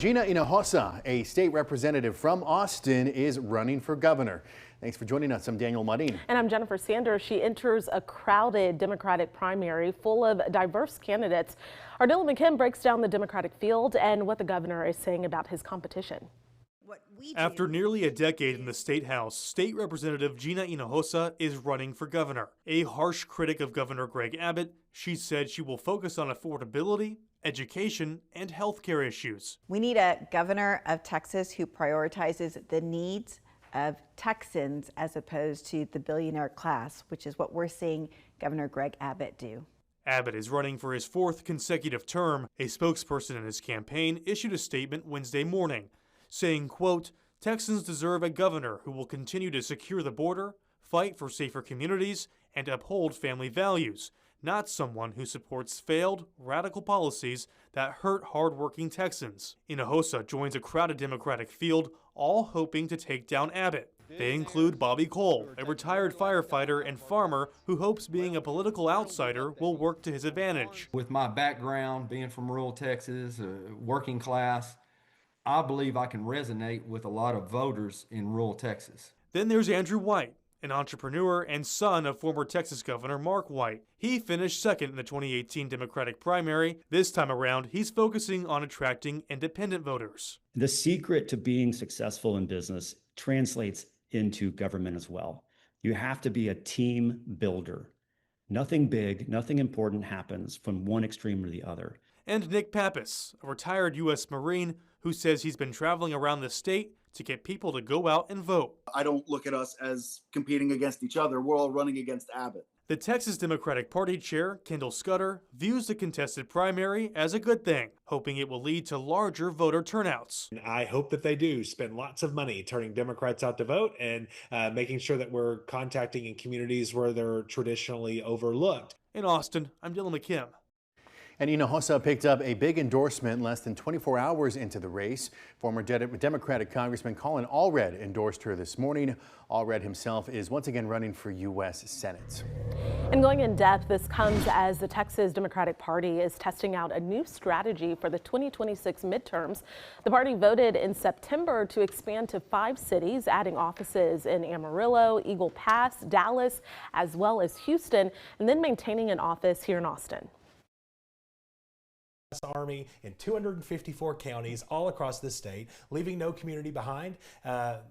Gina Hinojosa, a state representative from Austin, is running for governor. Thanks for joining us. I'm Daniel Mudding. And I'm Jennifer Sanders. She enters a crowded Democratic primary full of diverse candidates. Our Dylan McKim breaks down the Democratic field and what the governor is saying about his competition. After nearly a decade in the state house, State Representative Gina Hinojosa is running for governor. A harsh critic of Governor Greg Abbott, she said she will focus on affordability, education, and health care issues. We need a governor of Texas who prioritizes the needs of Texans as opposed to the billionaire class, which is what we're seeing Governor Greg Abbott do. Abbott is running for his fourth consecutive term. A spokesperson in his campaign issued a statement Wednesday morning saying, quote, "Texans deserve a governor who will continue to secure the border, fight for safer communities, and uphold family values, not someone who supports failed, radical policies that hurt hardworking Texans." Hinojosa joins a crowded Democratic field, all hoping to take down Abbott. They include Bobby Cole, a retired firefighter and farmer who hopes being a political outsider will work to his advantage. With my background, being from rural Texas, working class, I believe I can resonate with a lot of voters in rural Texas. Then there's Andrew White, an entrepreneur and son of former Texas Governor Mark White. He finished second in the 2018 Democratic primary. This time around, he's focusing on attracting independent voters. The secret to being successful in business translates into government as well. You have to be a team builder. Nothing big, nothing important happens from one extreme to the other. And Nick Pappas, a retired U.S. Marine who says he's been traveling around the state to get people to go out and vote. I don't look at us as competing against each other. We're all running against Abbott. The Texas Democratic Party chair, Kendall Scudder, views the contested primary as a good thing, hoping it will lead to larger voter turnouts. I hope that they do spend lots of money turning Democrats out to vote and making sure that we're contacting in communities where they're traditionally overlooked. In Austin, I'm Dylan McKim. And Hinojosa picked up a big endorsement less than 24 hours into the race. Former Democratic Congressman Colin Allred endorsed her this morning. Allred himself is once again running for U.S. Senate. And going in depth, this comes as the Texas Democratic Party is testing out a new strategy for the 2026 midterms. The party voted in September to expand to 5 cities, adding offices in Amarillo, Eagle Pass, Dallas, as well as Houston, and then maintaining an office here in Austin. Army in 254 counties all across the state, leaving no community behind.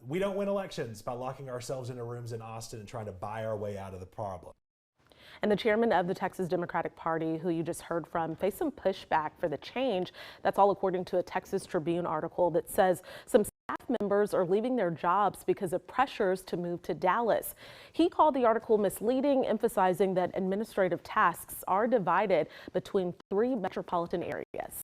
We don't win elections by locking ourselves into rooms in Austin and trying to buy our way out of the problem. And the chairman of the Texas Democratic Party, who you just heard from, faced some pushback for the change. That's all according to a Texas Tribune article that says some staff members are leaving their jobs because of pressures to move to Dallas. He called the article misleading, emphasizing that administrative tasks are divided between 3 metropolitan areas.